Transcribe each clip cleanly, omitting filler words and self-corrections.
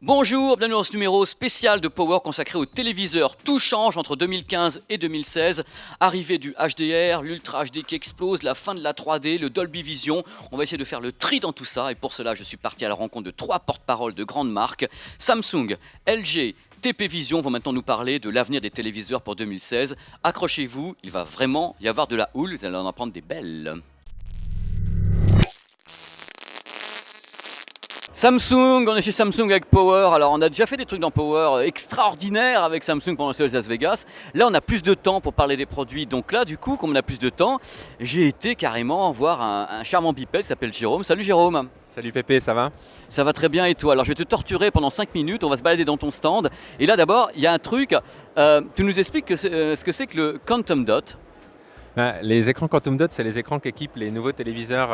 Bonjour, bienvenue dans ce numéro spécial de Power consacré aux téléviseurs. Tout change entre 2015 et 2016. Arrivée du HDR, l'Ultra HD qui explose, la fin de la 3D, le Dolby Vision. On va essayer de faire le tri dans tout ça et pour cela je suis parti à la rencontre de 3 porte-paroles de grandes marques. Samsung, LG, TP Vision vont maintenant nous parler de l'avenir des téléviseurs pour 2016. Accrochez-vous, il va vraiment y avoir de la houle, vous allez en apprendre des belles. Samsung, on est chez Samsung avec Power. Alors on a déjà fait des trucs dans Power extraordinaires avec Samsung pendant le CES Las Vegas. Là on a plus de temps pour parler des produits. Donc là du coup, comme on a plus de temps, j'ai été carrément voir un charmant bipède qui s'appelle Jérôme. Salut Jérôme. Salut Pépé, ça va? Ça va très bien et toi? Alors je vais te torturer pendant 5 minutes, on va se balader dans ton stand. Et là d'abord, il y a un truc, tu nous expliques ce que c'est que le Quantum Dot. Les écrans Quantum Dot, c'est les écrans qu'équipent les nouveaux téléviseurs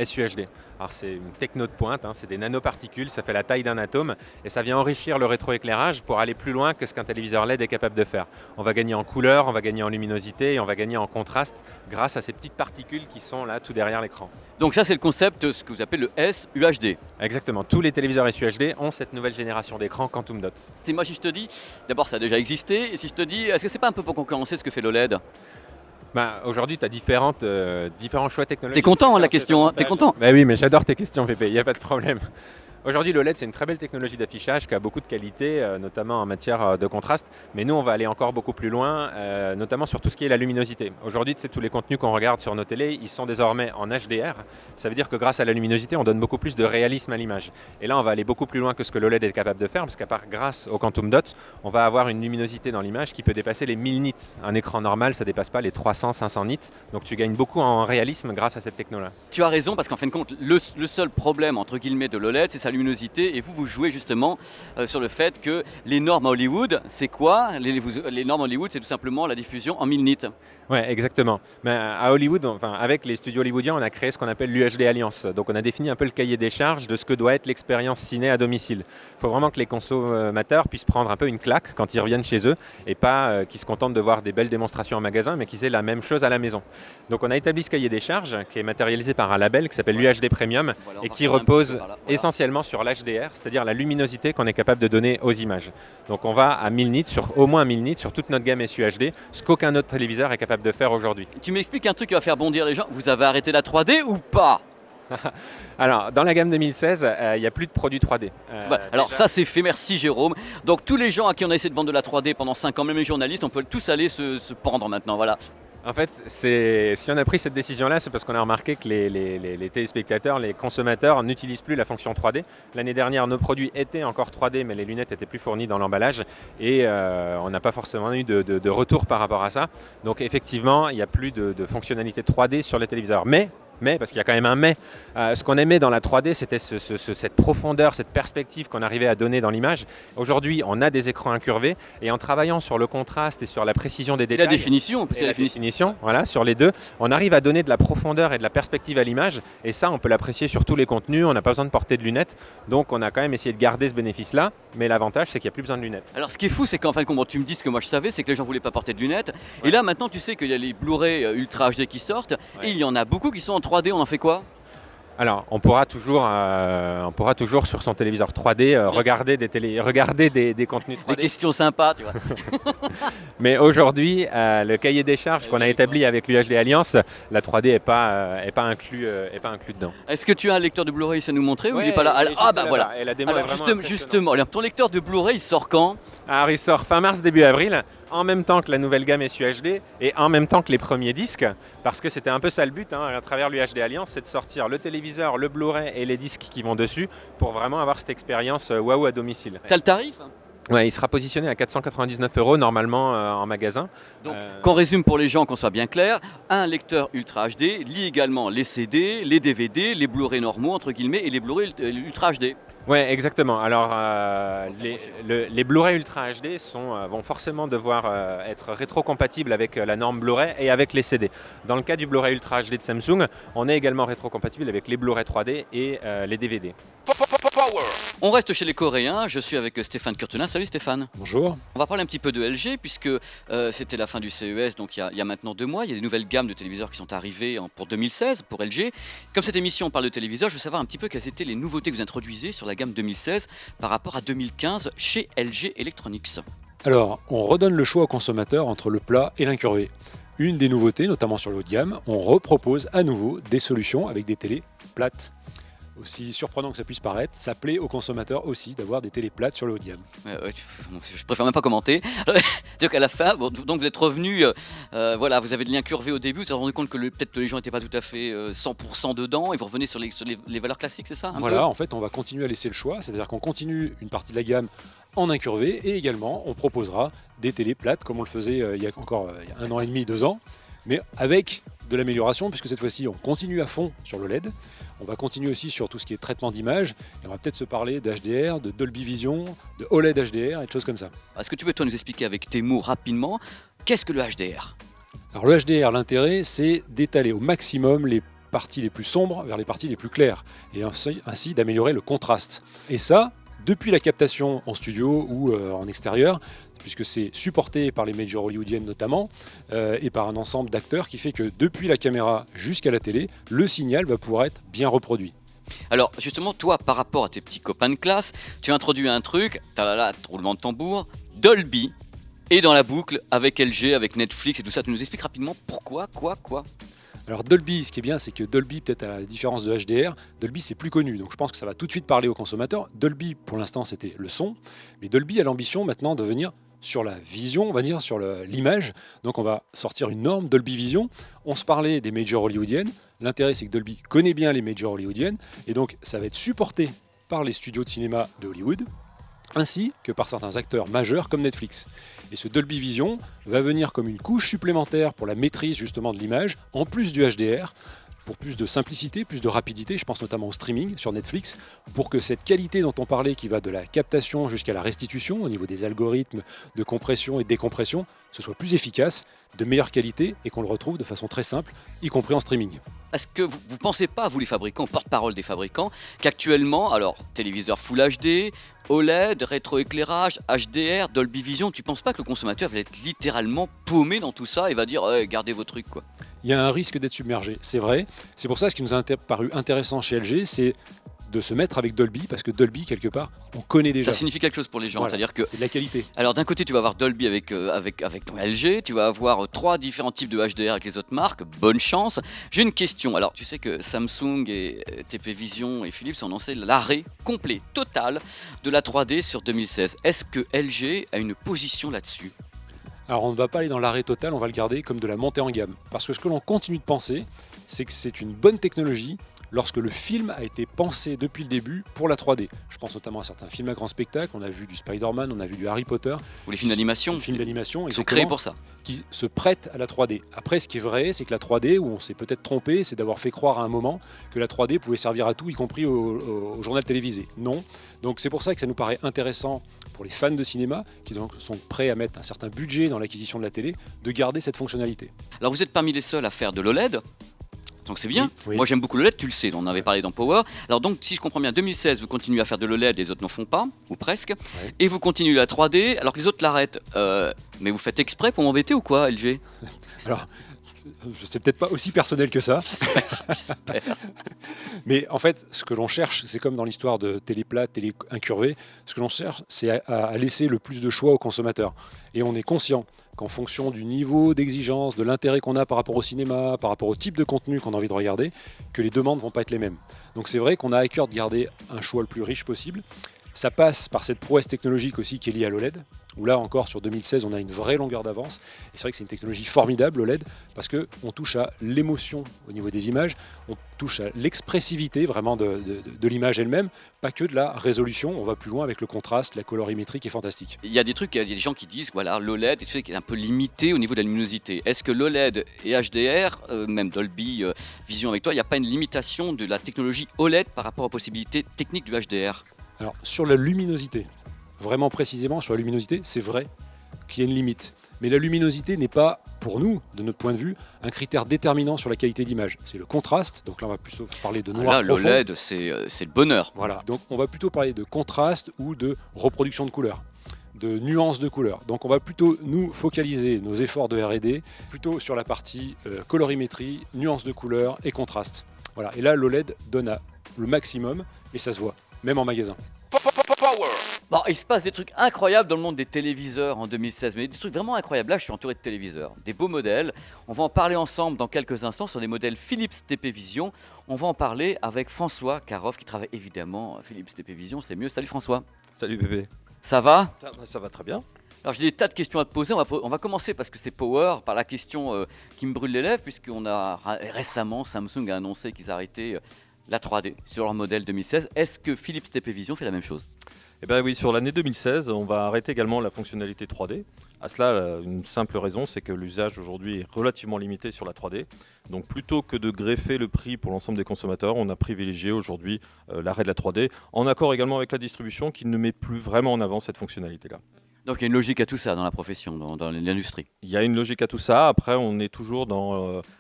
SUHD. Alors c'est une techno de pointe, c'est des nanoparticules, ça fait la taille d'un atome et ça vient enrichir le rétroéclairage pour aller plus loin que ce qu'un téléviseur LED est capable de faire. On va gagner en couleur, on va gagner en luminosité et on va gagner en contraste grâce à ces petites particules qui sont là tout derrière l'écran. Donc ça c'est le concept, ce que vous appelez le SUHD. Exactement, tous les téléviseurs SUHD ont cette nouvelle génération d'écrans Quantum Dot. C'est moi si je te dis, d'abord ça a déjà existé, et si je te dis, est-ce que c'est pas un peu pour concurrencer ce que fait l'OLED? Aujourd'hui, tu as différents choix technologiques. T'es content la question, t'es content? Oui, mais j'adore tes questions, Pépé, il n'y a pas de problème. Aujourd'hui, l'OLED, c'est une très belle technologie d'affichage qui a beaucoup de qualité, notamment en matière de contraste. Mais nous, on va aller encore beaucoup plus loin, notamment sur tout ce qui est la luminosité. Aujourd'hui, tous les contenus qu'on regarde sur nos télés, ils sont désormais en HDR. Ça veut dire que grâce à la luminosité, on donne beaucoup plus de réalisme à l'image. Et là, on va aller beaucoup plus loin que ce que l'OLED est capable de faire, parce qu'à part grâce au Quantum Dot, on va avoir une luminosité dans l'image qui peut dépasser les 1000 nits. Un écran normal, ça ne dépasse pas les 300-500 nits. Donc tu gagnes beaucoup en réalisme grâce à cette techno-là. Tu as raison, parce qu'en fin de compte, le seul problème, entre guillemets, de l'OLED, c'est sa luminosité, et vous jouez justement sur le fait que les normes à Hollywood, c'est quoi? Les normes à Hollywood, c'est tout simplement la diffusion en 1000 nits. Oui, exactement. Mais à Hollywood, avec les studios hollywoodiens, on a créé ce qu'on appelle l'UHD Alliance. Donc on a défini un peu le cahier des charges de ce que doit être l'expérience ciné à domicile. Il faut vraiment que les consommateurs puissent prendre un peu une claque quand ils reviennent chez eux et pas qu'ils se contentent de voir des belles démonstrations en magasin, mais qu'ils aient la même chose à la maison. Donc on a établi ce cahier des charges qui est matérialisé par un label qui s'appelle l'UHD Premium et qui repose essentiellement sur l'HDR, c'est-à-dire la luminosité qu'on est capable de donner aux images. Donc on va à 1000 nits, au moins 1000 nits sur toute notre gamme SUHD, ce qu'aucun autre téléviseur est capable de faire aujourd'hui. Tu m'expliques un truc qui va faire bondir les gens. Vous avez arrêté la 3D ou pas? Alors, dans la gamme 2016, il n'y a plus de produits 3D. Alors ça c'est fait, merci Jérôme. Donc tous les gens à qui on a essayé de vendre de la 3D pendant 5 ans, même les journalistes, on peut tous aller se pendre maintenant, voilà. En fait, si on a pris cette décision-là, c'est parce qu'on a remarqué que les téléspectateurs, les consommateurs n'utilisent plus la fonction 3D. L'année dernière, nos produits étaient encore 3D, mais les lunettes étaient plus fournies dans l'emballage et on n'a pas forcément eu de retour par rapport à ça. Donc effectivement, il n'y a plus de fonctionnalité 3D sur les téléviseurs. Mais, parce qu'il y a quand même un mais, ce qu'on aimait dans la 3D, c'était cette profondeur, cette perspective qu'on arrivait à donner dans l'image. Aujourd'hui, on a des écrans incurvés et en travaillant sur le contraste et sur la précision des détails, la définition, voilà, sur les deux, on arrive à donner de la profondeur et de la perspective à l'image et ça, on peut l'apprécier sur tous les contenus, on n'a pas besoin de porter de lunettes, donc on a quand même essayé de garder ce bénéfice-là, mais l'avantage, c'est qu'il n'y a plus besoin de lunettes. Alors ce qui est fou, c'est qu'en fin de compte, tu me dis ce que moi je savais, c'est que les gens ne voulaient pas porter de lunettes, et là maintenant tu sais qu'il y a les Blu-ray Ultra HD qui sortent, et il y en a beaucoup qui sont en 3D, on en fait quoi? Alors, on pourra toujours sur son téléviseur 3D regarder des contenus 3D. Des questions sympas, tu vois. Mais aujourd'hui, le cahier des charges qu'on a établi avec l'UHD Alliance, la 3D n'est pas inclus dedans. Est-ce que tu as un lecteur de Blu-ray, ça nous montrer ou il n'est pas là? Voilà. Et la démo est vraiment justement, alors, ton lecteur de Blu-ray, il sort quand? Alors, il sort fin mars, début avril, en même temps que la nouvelle gamme SUHD et en même temps que les premiers disques, parce que c'était un peu ça le but, à travers l'UHD Alliance, c'est de sortir le téléviseur, le Blu-ray et les disques qui vont dessus pour vraiment avoir cette expérience waouh à domicile. T'as le tarif? Ouais, il sera positionné à 499 € normalement en magasin. Donc, qu'on résume pour les gens, qu'on soit bien clair, un lecteur Ultra HD lit également les CD, les DVD, les Blu-ray normaux, entre guillemets, et les Blu-ray Ultra HD. Oui, exactement. Alors, les Blu-ray Ultra HD vont forcément devoir être rétrocompatibles avec la norme Blu-ray et avec les CD. Dans le cas du Blu-ray Ultra HD de Samsung, on est également rétrocompatible avec les Blu-ray 3D et les DVD. Power. On reste chez les Coréens, je suis avec Stéphane Curtelin. Salut Stéphane. Bonjour. On va parler un petit peu de LG puisque c'était la fin du CES, donc il y a maintenant 2 mois. Il y a des nouvelles gammes de téléviseurs qui sont arrivées pour 2016 pour LG. Comme cette émission parle de téléviseurs, je veux savoir un petit peu quelles étaient les nouveautés que vous introduisez sur la gamme 2016 par rapport à 2015 chez LG Electronics. Alors, on redonne le choix au consommateur entre le plat et l'incurvé. Une des nouveautés, notamment sur le haut de gamme, on repropose à nouveau des solutions avec des télés plates. Aussi surprenant que ça puisse paraître, ça plaît aux consommateurs aussi d'avoir des télés plates sur le haut de gamme. Je préfère même pas commenter. C'est-à-dire qu'à la fin, donc vous êtes revenu, voilà, vous avez le lien curvé au début, vous vous êtes rendu compte que peut-être les gens n'étaient pas tout à fait 100% dedans, et vous revenez sur les valeurs classiques, c'est ça Voilà, en fait, on va continuer à laisser le choix, c'est-à-dire qu'on continue une partie de la gamme en incurvé, et également, on proposera des télés plates, comme on le faisait il y a 1 an et demi, 2 ans, mais avec de l'amélioration, puisque cette fois-ci, on continue à fond sur le LED. On va continuer aussi sur tout ce qui est traitement d'image, et on va peut-être se parler d'HDR, de Dolby Vision, de OLED HDR et de choses comme ça. Est-ce que tu peux toi nous expliquer avec tes mots rapidement, qu'est-ce que le HDR ? Alors le HDR, l'intérêt, c'est d'étaler au maximum les parties les plus sombres vers les parties les plus claires, et ainsi d'améliorer le contraste. Et ça, depuis la captation en studio ou en extérieur, puisque c'est supporté par les majors hollywoodiennes notamment, et par un ensemble d'acteurs qui fait que depuis la caméra jusqu'à la télé, le signal va pouvoir être bien reproduit. Alors justement, toi, par rapport à tes petits copains de classe, tu as introduit un truc, roulement de tambour, Dolby, et dans la boucle avec LG, avec Netflix et tout ça. Tu nous expliques rapidement pourquoi, quoi ? Alors Dolby, ce qui est bien, c'est que Dolby, peut-être à la différence de HDR, Dolby c'est plus connu, donc je pense que ça va tout de suite parler aux consommateurs. Dolby, pour l'instant, c'était le son, mais Dolby a l'ambition maintenant de venir sur la vision, on va dire, sur l'image. Donc on va sortir une norme Dolby Vision. On se parlait des majors hollywoodiennes. L'intérêt, c'est que Dolby connaît bien les majors hollywoodiennes, et donc ça va être supporté par les studios de cinéma de Hollywood, ainsi que par certains acteurs majeurs comme Netflix. Et ce Dolby Vision va venir comme une couche supplémentaire pour la maîtrise justement de l'image, en plus du HDR, pour plus de simplicité, plus de rapidité, je pense notamment au streaming sur Netflix, pour que cette qualité dont on parlait, qui va de la captation jusqu'à la restitution, au niveau des algorithmes de compression et de décompression, ce soit plus efficace, de meilleure qualité, et qu'on le retrouve de façon très simple, y compris en streaming. Est-ce que vous ne pensez pas, vous les fabricants, porte-parole des fabricants, qu'actuellement, alors téléviseur Full HD, OLED, rétroéclairage, HDR, Dolby Vision, tu ne penses pas que le consommateur va être littéralement paumé dans tout ça et va dire gardez vos trucs quoi ? Il y a un risque d'être submergé, c'est vrai. C'est pour ça ce qui nous a paru intéressant chez LG, c'est de se mettre avec Dolby, parce que Dolby, quelque part, on connaît déjà. Ça signifie quelque chose pour les gens, Voilà, c'est-à-dire que... c'est de la qualité. Alors d'un côté, tu vas avoir Dolby avec ton LG, tu vas avoir 3 différents types de HDR avec les autres marques, bonne chance. J'ai une question, alors tu sais que Samsung et TP Vision et Philips ont annoncé l'arrêt complet, total de la 3D sur 2016. Est-ce que LG a une position là-dessus ? Alors on ne va pas aller dans l'arrêt total, on va le garder comme de la montée en gamme. Parce que ce que l'on continue de penser, c'est que c'est une bonne technologie lorsque le film a été pensé depuis le début pour la 3D. Je pense notamment à certains films à grand spectacle, on a vu du Spider-Man, on a vu du Harry Potter. Ou les films d'animation. Les films d'animation, Ils sont créés pour ça. Qui se prêtent à la 3D. Après, ce qui est vrai, c'est que la 3D, où on s'est peut-être trompé, c'est d'avoir fait croire à un moment que la 3D pouvait servir à tout, y compris au journal télévisé. Non. Donc c'est pour ça que ça nous paraît intéressant pour les fans de cinéma, qui donc sont prêts à mettre un certain budget dans l'acquisition de la télé, de garder cette fonctionnalité. Alors vous êtes parmi les seuls à faire de l'OLED. Donc c'est bien. Oui, oui. Moi j'aime beaucoup le LED, tu le sais, on en avait parlé dans Power. Alors donc si je comprends bien, 2016 vous continuez à faire de l'OLED, les autres n'en font pas, ou presque. Ouais. Et vous continuez la 3D alors que les autres l'arrêtent. Mais vous faites exprès pour m'embêter ou quoi, LG ? Alors, c'est peut-être pas aussi personnel que ça. J'espère. Mais en fait, ce que l'on cherche, c'est comme dans l'histoire de télé plate, télé incurvée, ce que l'on cherche, c'est à laisser le plus de choix aux consommateurs. Et on est conscient qu'en fonction du niveau d'exigence, de l'intérêt qu'on a par rapport au cinéma, par rapport au type de contenu qu'on a envie de regarder, que les demandes ne vont pas être les mêmes. Donc c'est vrai qu'on a à cœur de garder un choix le plus riche possible. Ça passe par cette prouesse technologique aussi qui est liée à l'OLED, où là encore sur 2016 on a une vraie longueur d'avance. Et c'est vrai que c'est une technologie formidable l'OLED, parce qu'on touche à l'émotion au niveau des images, on touche à l'expressivité vraiment de l'image elle-même, pas que de la résolution, on va plus loin avec le contraste, la colorimétrie qui est fantastique. Il y a des trucs, il y a des gens qui disent voilà l'OLED est un peu limité au niveau de la luminosité. Est-ce que l'OLED et HDR, même Dolby Vision avec toi, il n'y a pas une limitation de la technologie OLED par rapport aux possibilités techniques du HDR ? Alors sur la luminosité, vraiment précisément sur la luminosité, c'est vrai qu'il y a une limite. Mais la luminosité n'est pas, pour nous, de notre point de vue, un critère déterminant sur la qualité d'image. C'est le contraste, donc là on va plutôt parler de noir Là, profond. l'OLED, c'est le bonheur. Voilà, donc on va plutôt parler de contraste ou de reproduction de couleurs, de nuances de couleurs. Donc on va plutôt nous focaliser nos efforts de R&D plutôt sur la partie colorimétrie, nuances de couleurs et contraste. Voilà, et là l'OLED donne le maximum et ça se voit, même en magasin. Bon, il se passe des trucs incroyables dans le monde des téléviseurs en 2016, mais des trucs vraiment incroyables. Là, je suis entouré de téléviseurs, des beaux modèles. On va en parler ensemble dans quelques instants sur des modèles Philips TP Vision. On va en parler avec François Caroff qui travaille évidemment à Philips TP Vision. C'est mieux. Salut François. Salut bébé. Ça va? Ça va très bien. Alors j'ai des tas de questions à te poser. On va commencer parce que c'est Power par la question qui me brûle les lèvres, puisqu'on a récemment Samsung a annoncé qu'ils arrêtaient la 3D sur leur modèle 2016. Est-ce que Philips TP Vision fait la même chose? Eh bien oui, sur l'année 2016, on va arrêter également la fonctionnalité 3D. À cela, une simple raison, c'est que l'usage aujourd'hui est relativement limité sur la 3D. Donc plutôt que de greffer le prix pour l'ensemble des consommateurs, on a privilégié aujourd'hui l'arrêt de la 3D, en accord également avec la distribution qui ne met plus vraiment en avant cette fonctionnalité-là. Donc il y a une logique à tout ça dans la profession, dans l'industrie. Il y a une logique à tout ça. Après, on est toujours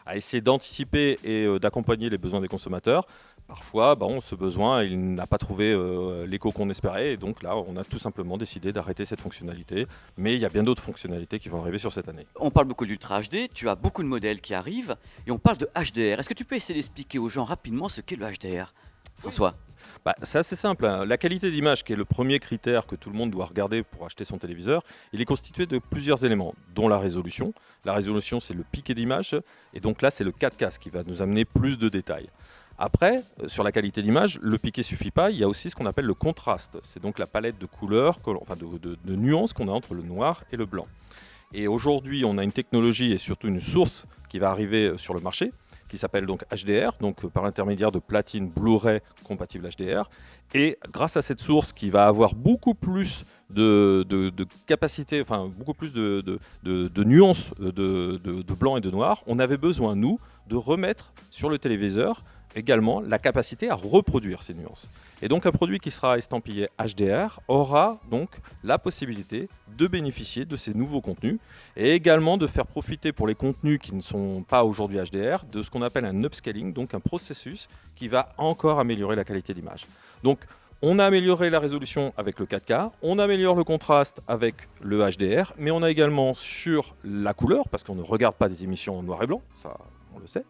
à essayer d'anticiper et d'accompagner les besoins des consommateurs. Parfois, ce besoin, il n'a pas trouvé l'écho qu'on espérait. Et donc là, on a tout simplement décidé d'arrêter cette fonctionnalité. Mais il y a bien d'autres fonctionnalités qui vont arriver sur cette année. On parle beaucoup d'Ultra HD, tu as beaucoup de modèles qui arrivent, et on parle de HDR. Est-ce que tu peux essayer d'expliquer aux gens rapidement ce qu'est le HDR, François? C'est assez simple, hein. La qualité d'image, qui est le premier critère que tout le monde doit regarder pour acheter son téléviseur, il est constitué de plusieurs éléments, dont la résolution. La résolution, c'est le piqué d'image, et donc là, c'est le 4K ce qui va nous amener plus de détails. Après, sur la qualité d'image, le piqué ne suffit pas, il y a aussi ce qu'on appelle le contraste. C'est donc la palette de couleurs, de nuances qu'on a entre le noir et le blanc. Et aujourd'hui, on a une technologie et surtout une source qui va arriver sur le marché, qui s'appelle donc HDR, donc par l'intermédiaire de platines Blu-ray compatibles HDR. Et grâce à cette source qui va avoir beaucoup plus de capacité, beaucoup plus de nuances de blanc et de noir, on avait besoin, nous, de remettre sur le téléviseur également la capacité à reproduire ces nuances. Et donc un produit qui sera estampillé HDR aura donc la possibilité de bénéficier de ces nouveaux contenus et également de faire profiter pour les contenus qui ne sont pas aujourd'hui HDR de ce qu'on appelle un upscaling, donc un processus qui va encore améliorer la qualité d'image. Donc on a amélioré la résolution avec le 4K, on améliore le contraste avec le HDR, mais on a également sur la couleur, parce qu'on ne regarde pas des émissions en noir et blanc, ça on le sait.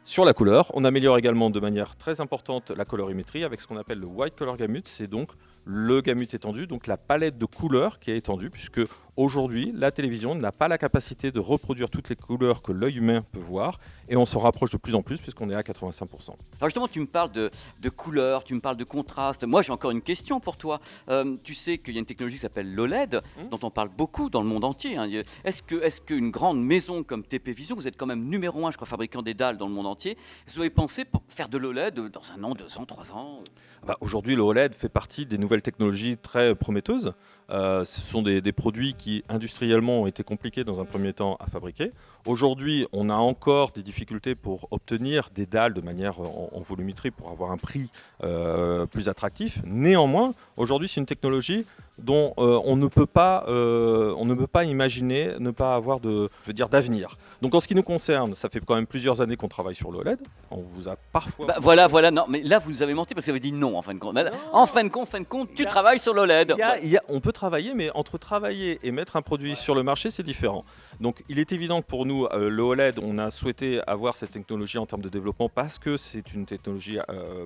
Sur la couleur, on améliore également de manière très importante la colorimétrie avec ce qu'on appelle le White Color Gamut, c'est donc le gamut étendu, donc la palette de couleurs qui est étendue, puisque aujourd'hui, la télévision n'a pas la capacité de reproduire toutes les couleurs que l'œil humain peut voir, et on s'en rapproche de plus en plus, puisqu'on est à 85%. Alors justement, tu me parles de couleurs, tu me parles de contraste. Moi, j'ai encore une question pour toi. Tu sais qu'il y a une technologie qui s'appelle l'OLED, dont on parle beaucoup dans le monde entier. Hein. Est-ce qu'une grande maison comme TP Vision, vous êtes quand même numéro 1, je crois, fabricant des dalles dans le monde entier, est-ce que vous avez pensé pour faire de l'OLED dans 1 an, 2 ans, 3 ans? Aujourd'hui, le OLED fait partie des nouvelles technologies très prometteuses. Ce sont des produits qui industriellement ont été compliqués dans un premier temps à fabriquer. Aujourd'hui, on a encore des difficultés pour obtenir des dalles de manière en volumétrie pour avoir un prix plus attractif. Néanmoins, aujourd'hui, c'est une technologie dont on ne peut pas imaginer ne pas avoir d'avenir. Donc en ce qui nous concerne, ça fait quand même plusieurs années qu'on travaille sur l'OLED. On vous a parfois... Voilà, non, mais là vous nous avez menti parce que vous avez dit non en fin de compte. En fin de compte, tu travailles sur l'OLED. On peut travailler, mais entre travailler et mettre un produit sur le marché, c'est différent. Donc il est évident que pour nous, le OLED, on a souhaité avoir cette technologie en termes de développement parce que c'est une technologie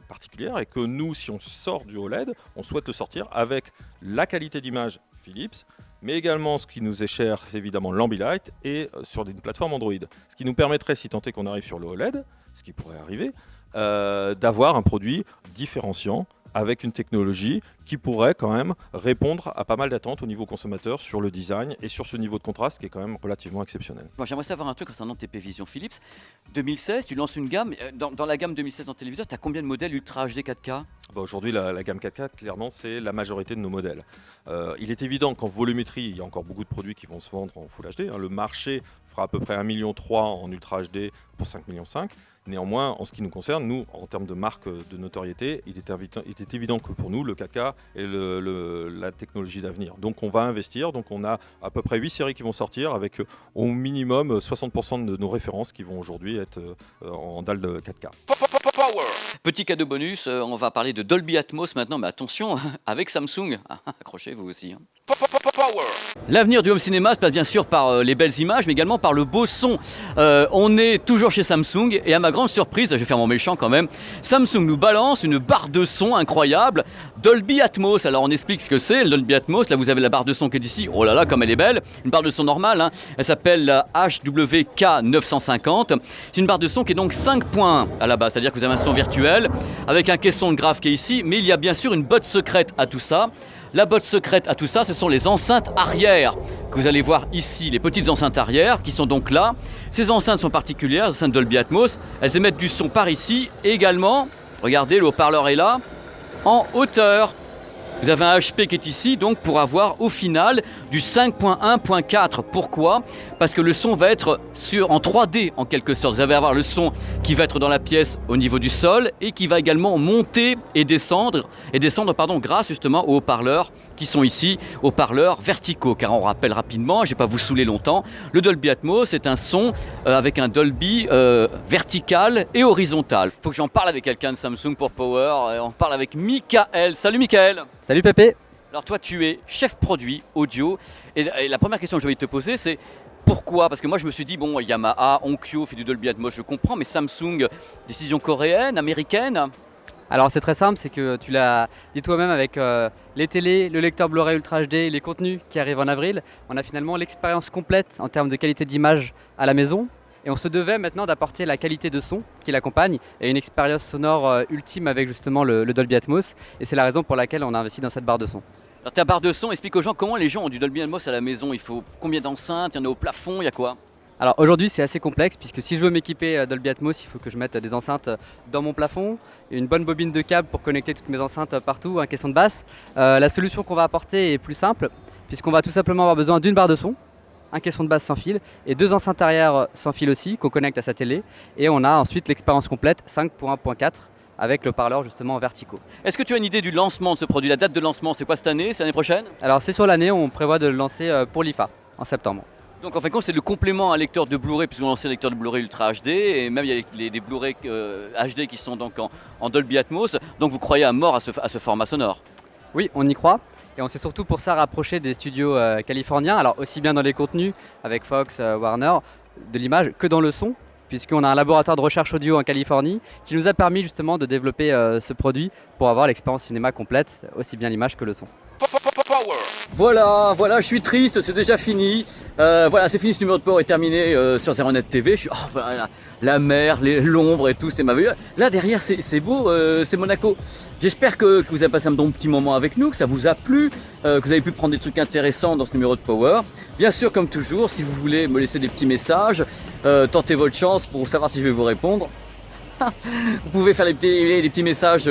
particulière et que nous, si on sort du OLED, on souhaite le sortir avec la qualité d'image Philips, mais également ce qui nous est cher, c'est évidemment l'Ambilight et sur une plateforme Android. Ce qui nous permettrait, si tant est qu'on arrive sur le OLED, ce qui pourrait arriver, d'avoir un produit différenciant avec une technologie qui pourrait quand même répondre à pas mal d'attentes au niveau consommateur sur le design et sur ce niveau de contraste qui est quand même relativement exceptionnel. Moi, j'aimerais savoir un truc concernant TP Vision Philips. 2016, tu lances une gamme. Dans la gamme 2016 en téléviseur, tu as combien de modèles Ultra HD 4K? Aujourd'hui, la gamme 4K, clairement, c'est la majorité de nos modèles. Il est évident qu'en volumétrie, il y a encore beaucoup de produits qui vont se vendre en Full HD. Le marché fera à peu près 1,3 million en Ultra HD pour 5,5 millions. Néanmoins, en ce qui nous concerne, nous, en termes de marque de notoriété, il était évident que pour nous, le Kaka est la technologie d'avenir. Donc on va investir, donc on a à peu près 8 séries qui vont sortir avec au minimum 60% de nos références qui vont aujourd'hui être en dalle de 4K. Petit cadeau bonus, on va parler de Dolby Atmos maintenant, mais attention, avec Samsung, accrochez-vous aussi. L'avenir du home cinéma se passe bien sûr par les belles images, mais également par le beau son. On est toujours chez Samsung et à ma grande surprise, je vais faire mon méchant quand même, Samsung nous balance une barre de son incroyable, Dolby Atmos. Alors on explique ce que c'est, le Dolby Atmos. Là vous avez la barre de son qui est ici, oh là là comme elle est belle, une barre de son normale, hein. Elle s'appelle la HWK950. C'est une barre de son qui est donc 5.1 à la base, c'est-à-dire que vous avez un son virtuel avec un caisson de grave qui est ici, mais il y a bien sûr une botte secrète à tout ça. La botte secrète à tout ça, ce sont les enceintes arrière que vous allez voir ici, les petites enceintes arrière qui sont donc là. Ces enceintes sont particulières, les enceintes Dolby Atmos. Elles émettent du son par ici et également, regardez, le haut-parleur est là, en hauteur. Vous avez un HP qui est ici, donc pour avoir au final du 5.1.4. Pourquoi ? Parce que le son va être en 3D en quelque sorte. Vous allez avoir le son qui va être dans la pièce au niveau du sol et qui va également monter et descendre grâce justement aux haut-parleurs qui sont ici, haut-parleurs verticaux. Car on rappelle rapidement, je ne vais pas vous saouler longtemps, le Dolby Atmos c'est un son avec un Dolby vertical et horizontal. Il faut que j'en parle avec quelqu'un de Samsung pour Power. On parle avec Michael. Salut Michael. Salut Pépé. Alors toi tu es chef produit audio et la première question que je vais te poser c'est pourquoi ? Parce que moi je me suis dit bon Yamaha, Onkyo fait du Dolby Atmos, je comprends, mais Samsung, décision coréenne, américaine ? Alors c'est très simple, c'est que tu l'as dit toi-même avec les télés, le lecteur Blu-ray Ultra HD, les contenus qui arrivent en avril, on a finalement l'expérience complète en termes de qualité d'image à la maison. Et on se devait maintenant d'apporter la qualité de son qui l'accompagne et une expérience sonore ultime avec justement le Dolby Atmos. Et c'est la raison pour laquelle on a investi dans cette barre de son. Alors ta barre de son, explique aux gens comment les gens ont du Dolby Atmos à la maison. Il faut combien d'enceintes ? Il y en a au plafond, il y a quoi ? Alors aujourd'hui c'est assez complexe puisque si je veux m'équiper Dolby Atmos, il faut que je mette des enceintes dans mon plafond, une bonne bobine de câble pour connecter toutes mes enceintes partout, un caisson de basse. La solution qu'on va apporter est plus simple puisqu'on va tout simplement avoir besoin d'une barre de son, un caisson de basse sans fil et 2 enceintes arrière sans fil aussi qu'on connecte à sa télé et on a ensuite l'expérience complète 5.1.4 avec le parleur justement verticaux. Est-ce que tu as une idée du lancement de ce produit ? La date de lancement c'est quoi cette année ? C'est l'année prochaine ? Alors c'est sur l'année, on prévoit de le lancer pour l'IFA en septembre. Donc en fin de compte c'est le complément à un lecteur de Blu-ray puisqu'on lance un lecteur de Blu-ray Ultra HD et même il y a des Blu-ray HD qui sont donc en Dolby Atmos. Donc vous croyez à mort à ce format sonore ? Oui, on y croit. Et on s'est surtout pour ça rapproché des studios californiens, alors aussi bien dans les contenus avec Fox, Warner, de l'image que dans le son, puisqu'on a un laboratoire de recherche audio en Californie qui nous a permis justement de développer ce produit pour avoir l'expérience cinéma complète, aussi bien l'image que le son. Voilà, je suis triste, c'est déjà fini. Voilà, c'est fini, ce numéro de Power est terminé sur ZeroNet TV. Je suis, voilà, la mer, l'ombre et tout, c'est merveilleux. Là derrière, c'est beau, c'est Monaco. J'espère que vous avez passé un bon petit moment avec nous, que ça vous a plu, que vous avez pu prendre des trucs intéressants dans ce numéro de Power. Bien sûr, comme toujours, si vous voulez me laisser des petits messages, tentez votre chance pour savoir si je vais vous répondre. Vous pouvez faire des petits messages,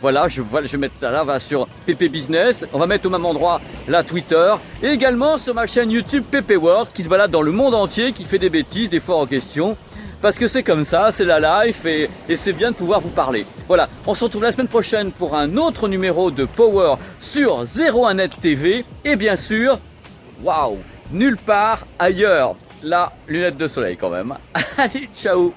voilà, je vais mettre ça là, sur PP Business. On va mettre au même endroit là Twitter et également sur ma chaîne YouTube PP World qui se balade dans le monde entier, qui fait des bêtises, des fois en question. Parce que c'est comme ça, c'est la life et c'est bien de pouvoir vous parler. Voilà, on se retrouve la semaine prochaine pour un autre numéro de Power sur 01net TV et bien sûr, waouh, nulle part ailleurs. La lunette de soleil quand même. Allez, ciao.